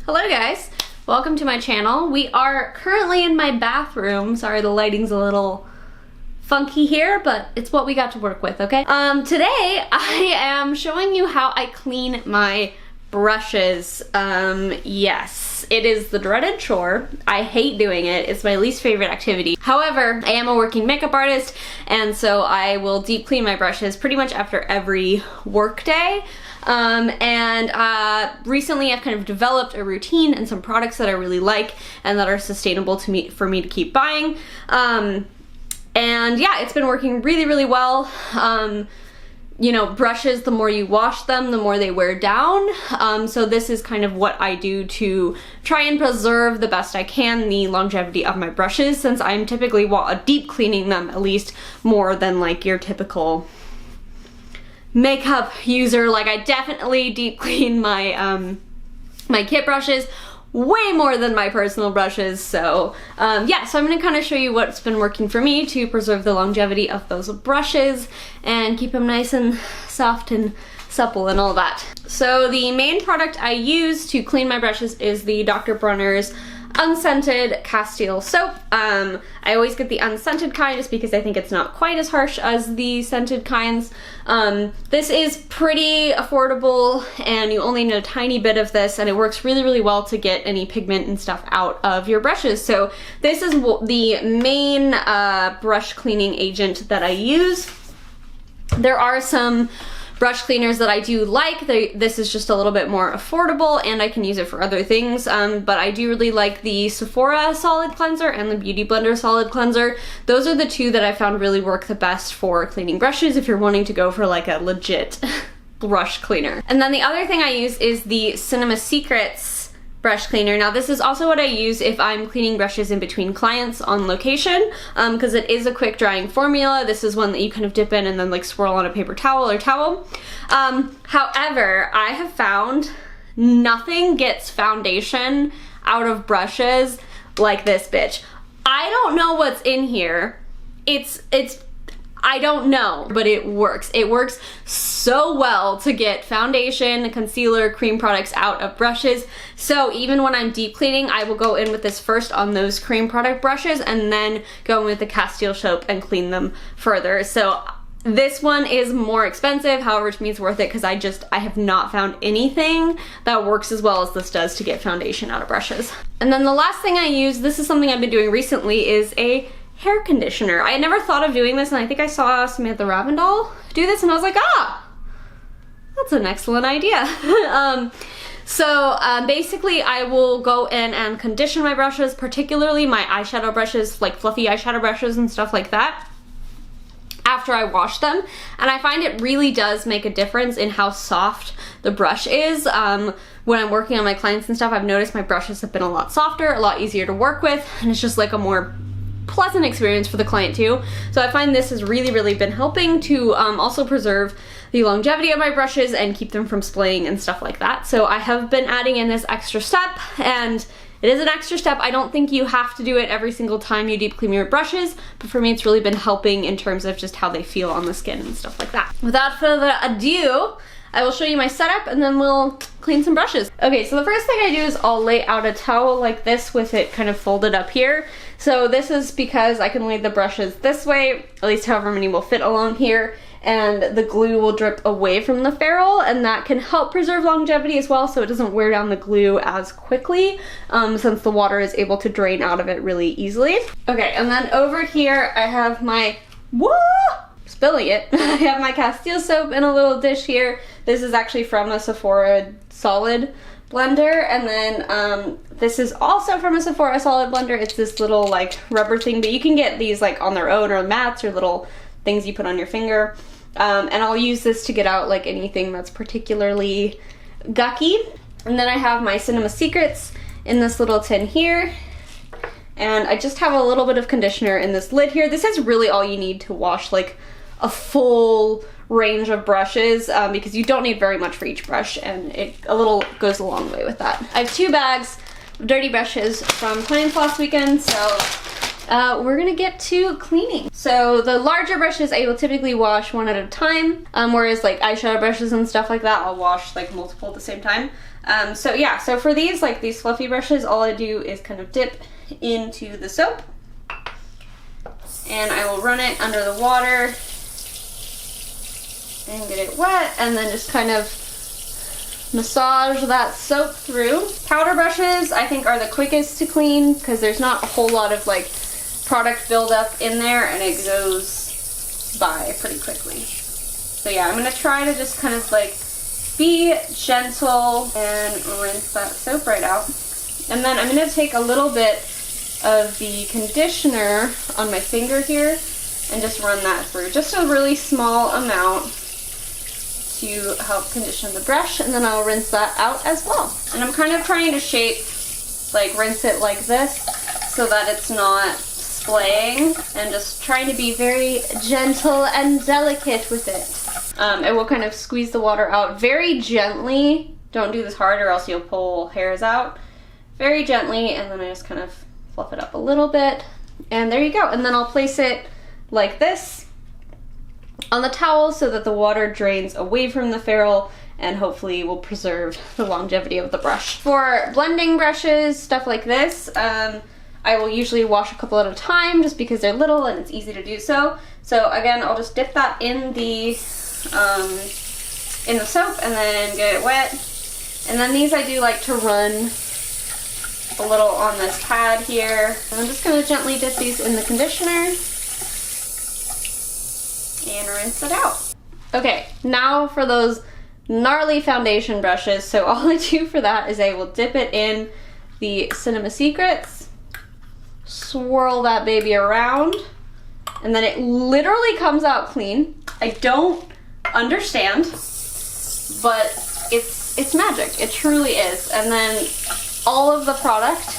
Hello guys, welcome to my channel. We are currently in my bathroom. Sorry, the lighting's a little funky here, but it's what we got to work with, okay? Today I am showing you how I clean my brushes. Yes, it is the dreaded chore. I hate doing it. It's my least favorite activity. However, I am a working makeup artist, and so I will deep clean my brushes pretty much after every work day. Recently I've kind of developed a routine and some products that I really like and that are sustainable for me to keep buying. And yeah, it's been working really well. You know, brushes, the more you wash them, the more they wear down. So this is kind of what I do to try and preserve the best I can the longevity of my brushes, since I'm typically deep cleaning them at least more than like your typical makeup user. Like, I definitely deep clean my my kit brushes way more than my personal brushes. So yeah, so I'm gonna kind of show you what's been working for me to preserve the longevity of those brushes and keep them nice and soft and supple and all that. So the main product I use to clean my brushes is the Dr. Bronner's Unscented Castile soap. I always get the unscented kind just because I think it's not quite as harsh as the scented kinds. This is pretty affordable and you only need a tiny bit of this, and it works really well to get any pigment and stuff out of your brushes. So this is the main brush cleaning agent that I use. There are some brush cleaners that I do like. This is just a little bit more affordable and I can use it for other things, but I do really like the Sephora Solid Cleanser and the Beauty Blender Solid Cleanser. Those are the two that I found really work the best for cleaning brushes if you're wanting to go for like a legit brush cleaner. And then the other thing I use is the Cinema Secrets brush cleaner. Now this is also what I use if I'm cleaning brushes in between clients on location, because it is a quick drying formula. This is one that you kind of dip in and then like swirl on a paper towel or towel. However, I have found nothing gets foundation out of brushes like this bitch. I don't know what's in here. I don't know, but it works. It works so well to get foundation, concealer, cream products out of brushes. So even when I'm deep cleaning, I will go in with this first on those cream product brushes and then go in with the Castile soap and clean them further. So this one is more expensive, however to me it's worth it because I have not found anything that works as well as this does to get foundation out of brushes. And then the last thing I use, this is something I've been doing recently, is a hair conditioner. I never thought of doing this, and I think I saw Samantha Ravindal do this and I was like, that's an excellent idea. Basically I will go in and condition my brushes, particularly my eyeshadow brushes, like fluffy eyeshadow brushes and stuff like that, after I wash them, and I find it really does make a difference in how soft the brush is. When I'm working on my clients and stuff, I've noticed my brushes have been a lot softer, a lot easier to work with, and it's just like a more pleasant experience for the client too. So I find this has really been helping to also preserve the longevity of my brushes and keep them from splaying and stuff like that. So I have been adding in this extra step, and it is an extra step. I don't think you have to do it every single time you deep clean your brushes, but for me it's really been helping in terms of just how they feel on the skin and stuff like that. Without further ado, I will show you my setup and then we'll clean some brushes. Okay, so the first thing I do is I'll lay out a towel like this with it kind of folded up here. So this is because I can lay the brushes this way, at least however many will fit along here, and the glue will drip away from the ferrule, and that can help preserve longevity as well so it doesn't wear down the glue as quickly, since the water is able to drain out of it really easily. Okay, and then over here I have my, spilling it. I have my Castile soap in a little dish here. This is actually from a Sephora Solid blender, and then this is also from a Sephora Solid blender. It's this little like rubber thing, but you can get these like on their own, or mats, or little things you put on your finger. And I'll use this to get out like anything that's particularly gucky. And then I have my Cinema Secrets in this little tin here, and I just have a little bit of conditioner in this lid here. This is really all you need to wash like a full range of brushes, because you don't need very much for each brush, and a little goes a long way with that. I have 2 bags of dirty brushes from clients last weekend, so we're gonna get to cleaning. So the larger brushes I will typically wash one at a time, whereas like eyeshadow brushes and stuff like that, I'll wash like multiple at the same time. So yeah, so for these, like these fluffy brushes, all I do is kind of dip into the soap and I will run it under the water and get it wet, and then just kind of massage that soap through. Powder brushes I think are the quickest to clean because there's not a whole lot of like product buildup in there and it goes by pretty quickly. So yeah, I'm gonna try to just kind of like be gentle and rinse that soap right out. And then I'm gonna take a little bit of the conditioner on my finger here and just run that through. Just a really small amount to help condition the brush, and then I'll rinse that out as well. And I'm kind of trying to shape, like rinse it like this so that it's not splaying, and just trying to be very gentle and delicate with it. It will kind of squeeze the water out very gently. Don't do this hard or else you'll pull hairs out. Very gently, and then I just kind of fluff it up a little bit. And there you go. And then I'll place it like this on the towel so that the water drains away from the ferrule and hopefully will preserve the longevity of the brush. For blending brushes, stuff like this, I will usually wash a couple at a time just because they're little and it's easy to do so. So again, I'll just dip that in the soap and then get it wet. And then these I do like to run a little on this pad here. And I'm just gonna gently dip these in the conditioner and rinse it out. Okay, now for those gnarly foundation brushes. So all I do for that is I will dip it in the Cinema Secrets, swirl that baby around, and then it literally comes out clean. I don't understand, but it's magic. It truly is. And then all of the product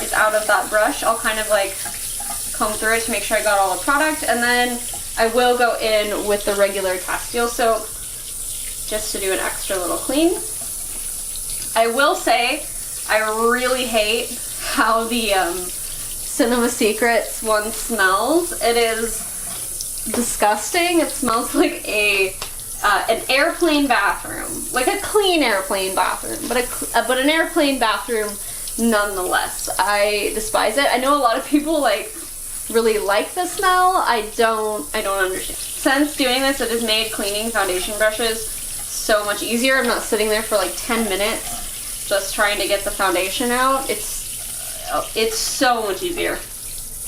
is out of that brush. I'll kind of like comb through it to make sure I got all the product, and then I will go in with the regular Castile soap just to do an extra little clean. I will say I really hate how the Cinema Secrets one smells. It is disgusting. It smells like an airplane bathroom, like a clean airplane bathroom, but an airplane bathroom nonetheless. I despise it. I know a lot of people like really like the smell. I don't understand. Since doing this, it has made cleaning foundation brushes so much easier. I'm not sitting there for like 10 minutes just trying to get the foundation out. It's so much easier.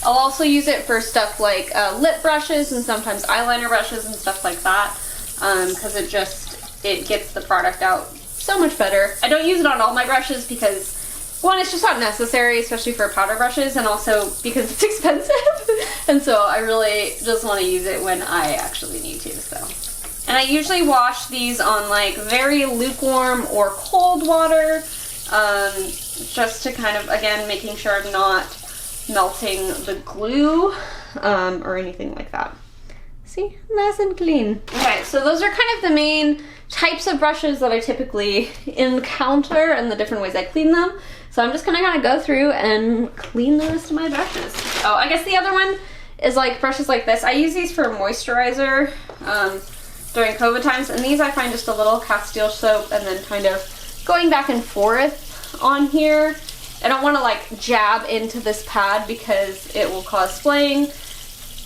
I'll also use it for stuff like lip brushes and sometimes eyeliner brushes and stuff like that, because it gets the product out so much better. I don't use it on all my brushes because, one, it's just not necessary, especially for powder brushes, and also because it's expensive. And so I really just want to use it when I actually need to, so. And I usually wash these on like very lukewarm or cold water, just to kind of, again, making sure I'm not melting the glue or anything like that. See, nice and clean. Okay, so those are kind of the main types of brushes that I typically encounter and the different ways I clean them. So I'm just gonna kind of go through and clean the rest of my brushes. Oh, I guess the other one is like brushes like this. I use these for moisturizer during COVID times, and these I find just a little Castile soap and then kind of going back and forth on here. I don't want to like jab into this pad because it will cause splaying,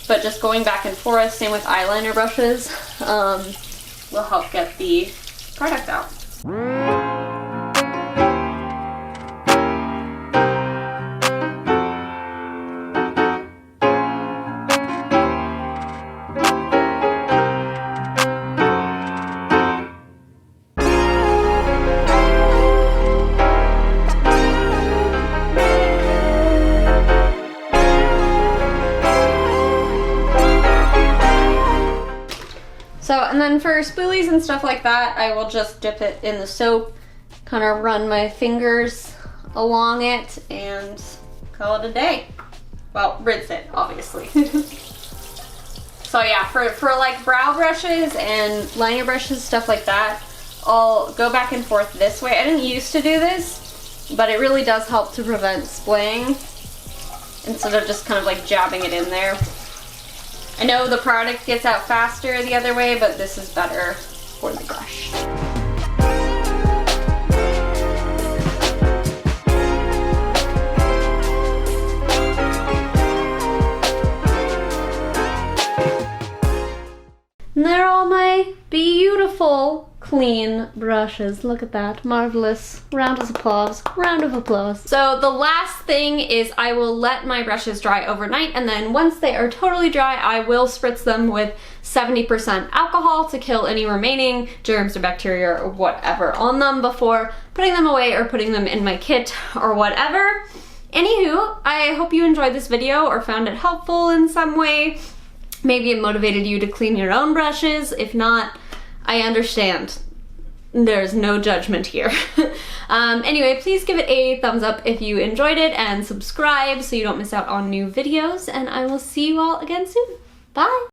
but just going back and forth, same with eyeliner brushes, will help get the product out. So, and then for spoolies and stuff like that, I will just dip it in the soap, kind of run my fingers along it, and call it a day. Well, rinse it, obviously. So yeah, for like brow brushes and liner brushes, stuff like that, I'll go back and forth this way. I didn't used to do this, but it really does help to prevent splaying instead of just kind of like jabbing it in there. I know the product gets out faster the other way, but this is better for the brush. clean brushes. Look at that. Marvelous. Round of applause. Round of applause. So the last thing is I will let my brushes dry overnight, and then once they are totally dry, I will spritz them with 70% alcohol to kill any remaining germs or bacteria or whatever on them before putting them away or putting them in my kit or whatever. Anywho, I hope you enjoyed this video or found it helpful in some way. Maybe it motivated you to clean your own brushes. If not, I understand. There's no judgment here. Anyway, please give it a thumbs up if you enjoyed it and subscribe so you don't miss out on new videos, and I will see you all again soon. Bye!